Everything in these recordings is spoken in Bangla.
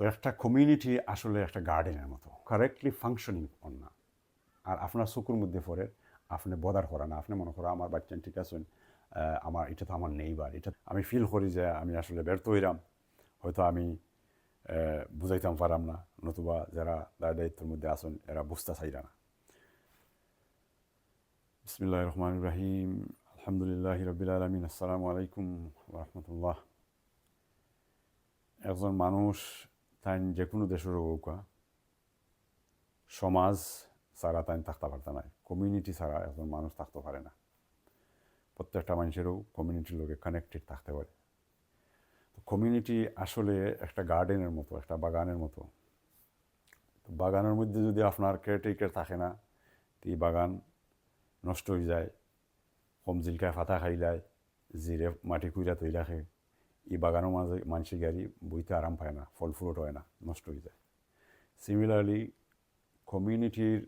তো একটা কমিউনিটি আসলে একটা গার্ডেনের মতো, কারেক্টলি ফাংশনিং অন না। আর আপনার চকুর মধ্যে পড়ে আপনি বদার করা না, আপনি মনে করো আমার বাচ্চা ঠিক আছেন, আমার এটা তো আমার নেইবার, এটা আমি ফিল করি যে আমি আসলে ব্যর্থ হইলাম, হয়তো আমি বুঝাইতাম পারাম না, নতুবা যারা দায় দায়িত্বের মধ্যে আসেন এরা বুঝতে চাইরা না। বিসমিল্লাহির রহমানির রহিম, আলহামদুলিল্লাহি রাব্বিল আলামিন, আসসালামু আলাইকুম ওয়া রাহমাতুল্লাহ। একজন মানুষ তাই যে কোনো দেশের হোকা সমাজ ছাড়া তাই থাকতে পারতে নাই, কমিউনিটি ছাড়া একজন মানুষ থাকতে পারে না। প্রত্যেকটা মানুষেরও কমিউনিটির লোকে কানেক্টেড থাকতে পারে। তো কমিউনিটি আসলে একটা গার্ডেনের মতো, একটা বাগানের মতো। তো বাগানের মধ্যে যদি আপনার কেয়ারটেকার থাকে না, তো এই বাগান নষ্ট হয়ে যায়, কম জিলকায় ফাতা খাইলায়, জিরে মাটি কুইরা তৈরি রাখে, এই বাগানের মাঝে মানসি গাড়ি বইতে আরাম পায় না, ফল ফ্রুট হয় না, নষ্ট হয়ে যায়। সিমিলারলি কমিউনিটির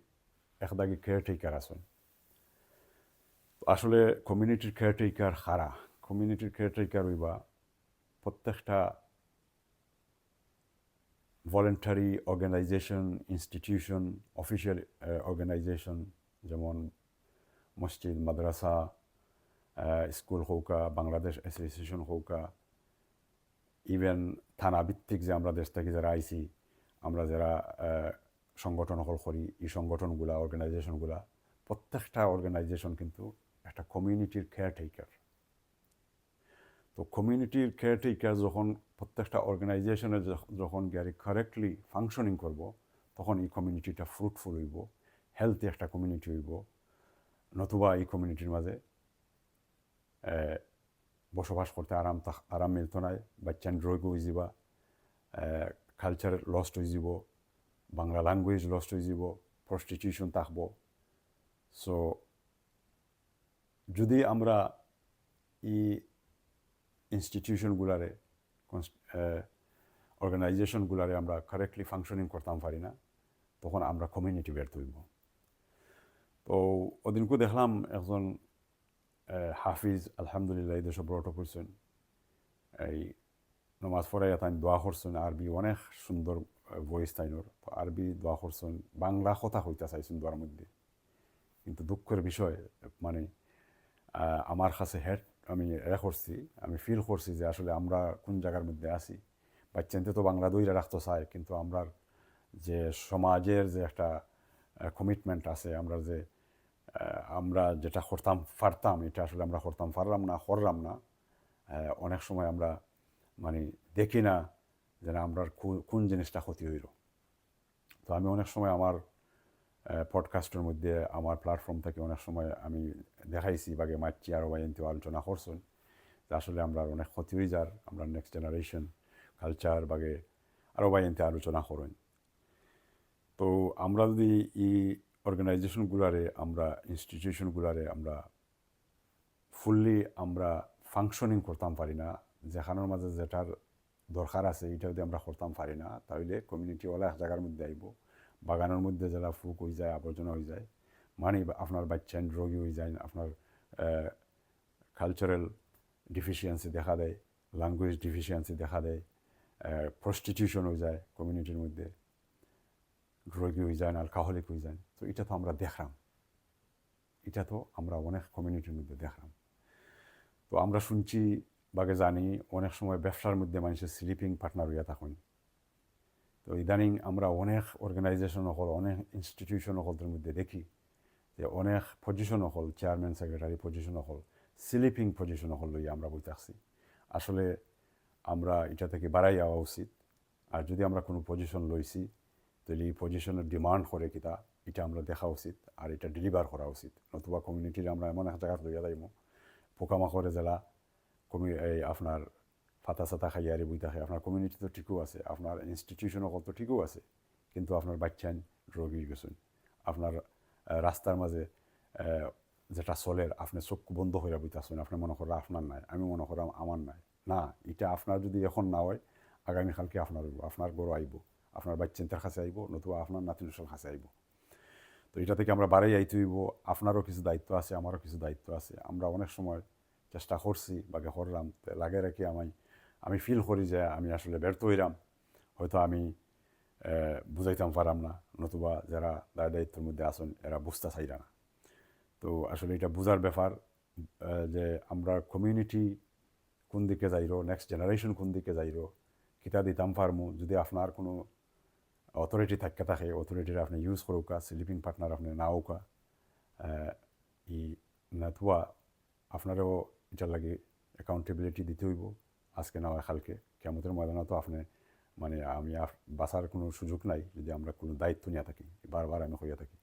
একদাগে কেয়ারটেকার আছেন। আসলে কমিউনিটির কেয়ারটেকার হারা, কমিউনিটির কেয়ারটেকার হইবা প্রত্যেকটা voluntary organisation, institution, official organisation, যেমন মসজিদ, মাদ্রাসা, স্কুল হৌকা, বাংলাদেশ অ্যাসোসিয়েশন হৌকা, ইভেন থানা ভিত্তিক যে আমরা দেশ থেকে যারা আইছি, আমরা যারা সংগঠন হল করি, এই সংগঠনগুলা, অর্গানাইজেশনগুলা, প্রত্যেকটা অর্গানাইজেশন কিন্তু একটা কমিউনিটির কেয়ারটেকার। তো কমিউনিটির কেয়ারটেকার যখন প্রত্যেকটা অর্গানাইজেশনে যখন গাড়ি কারেক্টলি ফাংশনিং করব, তখন এই কমিউনিটিটা ফ্রুটফুল হইব, হেলথি একটা কমিউনিটি হইব। নতুবা এই কমিউনিটির মাঝে বসবাস করতে আরাম মিলত নাই, বাচ্চান রোগ হয়ে যাবা, কালচার লস্ট হয়ে যাব, বাংলা ল্যাঙ্গুয়েজ লস্ট হয়ে যাব, প্রস্টিটিউশন থাকব। সো যদি আমরা এই ইনস্টিটিউশনগুলারে, অর্গানাইজেশনগুলারে আমরা কারেক্টলি ফাংশনিং করতাম পারি না, তখন আমরা কমিউনিটি ব্যর্থ হইব। তো ওদিনকে দেখলাম একজন হাফিজ, আলহামদুলিল্লাহ এই দেশে ব্রট করছেন, এই নমাজ পড়াইয়া তাই দোয়া করছেন, আরবি অনেক সুন্দর ভয়েস তাইনোর, তো আরবি দোয়া করছেন, বাংলা কথা হইতে চাইছেন দোয়ার মধ্যে। কিন্তু দুঃখের বিষয়, মানে আমার কাছে আমি করছি, আমি ফিল করছি যে আসলে আমরা কোন জায়গার মধ্যে আছি। বাচ্চানতে তো বাংলা দইরা রাখতে চায়, কিন্তু আমরা যে সমাজের যে একটা কমিটমেন্ট আছে, আমরা যেটা করতাম পারতাম, এটা আসলে আমরা করতাম পারলাম না, করলাম না। অনেক সময় আমরা মানে দেখি না যে আমরা কোন জিনিসটা ক্ষতি হইল। তো আমি অনেক সময় আমার পডকাস্টের মধ্যে, আমার প্ল্যাটফর্ম থেকে অনেক সময় আমি দেখাইছি, বাগে মাতছি আরও বাইনতেও আলোচনা করছেন যে আসলে আমরা অনেক ক্ষতি হয়ে যার, আমরা নেক্সট জেনারেশন কালচার বাগে আরও বাইনতে আলোচনা করেন। তো আমরা যদি এই অর্গানাইজেশনগুলারে, আমরা ইনস্টিটিউশনগুলারে আমরা ফুললি আমরা ফাংশনিং করতাম পারি না, যেখানের মাঝে যেটার দরকার আছে এটা যদি আমরা করতাম পারি না, তাহলে কমিউনিটিওয়ালা এক জায়গার মধ্যে আইব, বাগানের মধ্যে যারা ফুক হয়ে যায়, আবর্জনা হয়ে যায়, মানে আপনার বাচ্চান রোগী হয়ে যায়, আপনার কালচারাল ডিফিসিয়েন্সি দেখা দেয়, ল্যাঙ্গুয়েজ ডিফিসিয়েন্সি দেখা দেয়, প্রস্টিটিউশন হয়ে যায় কমিউনিটির মধ্যে, রোগী হয়ে যায়, অ্যালকোহলিক হয়ে যায়। তো এটা তো আমরা দেখলাম, এটা তো আমরা অনেক কমিউনিটির মধ্যে দেখলাম। তো আমরা শুনছি বাগে জানি অনেক সময় ব্যবসার মধ্যে মানুষের স্লিপিং পার্টনার হইয়া থাকুন। তো ইদানিং আমরা অনেক অর্গানাইজেশন হল, অনেক ইনস্টিটিউশন হলদের মধ্যে দেখি যে অনেক পজিশন হল, চেয়ারম্যান সেক্রেটারি পজিশন হল, স্লিপিং পজিশন হল লইয়া আমরা বই থাকছি। আসলে আমরা এটা থেকে বাড়াই যাওয়া উচিত। আর যদি আমরা কোনো পজিশন লইছি, তাহলে এই পজিশনের ডিমান্ড করে কিতা, এটা আমরা দেখা উচিত, আর এটা ডেলিভার করা উচিত। নতুবা কমিউনিটির আমরা এমন এক জায়গা লইয়া যাইব, পোকামাকড়ে জেলা এই আপনার ফাতা সাতা খাইয়ারি বই থাকে, আপনার কমিউনিটি তো ঠিকও আছে, আপনার ইনস্টিটিউশনও কত ঠিকও আছে, কিন্তু আপনার বাচ্চান রোগী গেছেন, আপনার রাস্তার মাঝে যেটা চলের আপনি চোখ বন্ধ হয়ে বইতেছেন, আপনি মনে করেন আপনার নাই, আমি মনে করাম আমার নাই। না, এটা আপনার যদি এখন না হয়, আগামীকালকে আপনার হইব, আপনার বড় আইব, আপনার বাচ্চান্তার কাছে আইব, নতুবা আপনার নাতিনসের কাছে আইব। তো এটা থেকে আমরা বাড়াই আইতে হইব। আপনারও কিছু দায়িত্ব আছে, আমারও কিছু দায়িত্ব আছে। আমরা অনেক সময় চেষ্টা করছি বাগে করলাম, লাগে রেখে আমি ফিল করি যে আমি আসলে ব্যর্থ হইলাম, হয়তো আমি বুঝাইতাম পারাম না, নতুবা যারা দায় দায়িত্বের মধ্যে আসেন এরা বুঝতে চাইরা না। তো আসলে এটা বুঝার ব্যাপার যে আমরা কমিউনিটি কোন দিকে যাইরো, নেক্সট জেনারেশন কোন দিকে যাইরো, কিতা দিতাম পারমু। যদি আপনার কোনো অথরিটি থাকে থাকে অথরিটির আপনি ইউজ করুকা, স্লিপিং পার্টনার আপনি নাওকা ই নতুবা আপনারও এটার লাগে অ্যাকাউন্টেবিলিটি দিতে হইব। আজকে না হয় কালকে কিয়ামতের ময়দানে তো আপনি মানে আমি বাঁচার কোনো সুযোগ নাই যদি আমরা কোনো দায়িত্ব নিয়ে থাকি। বারবার আমি হইয়া থাকি।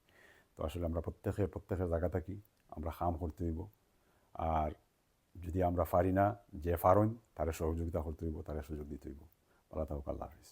তো আসলে আমরা প্রত্যেকের জায়গা থাকি আমরা কাম করতে হইব। আর যদি আমরা পারি না, যে পারইন তারে সহযোগিতা করতে হইব, তারে সুযোগ দিতে হইব। ভালো থাকুক, আল্লাহ হাফিজ।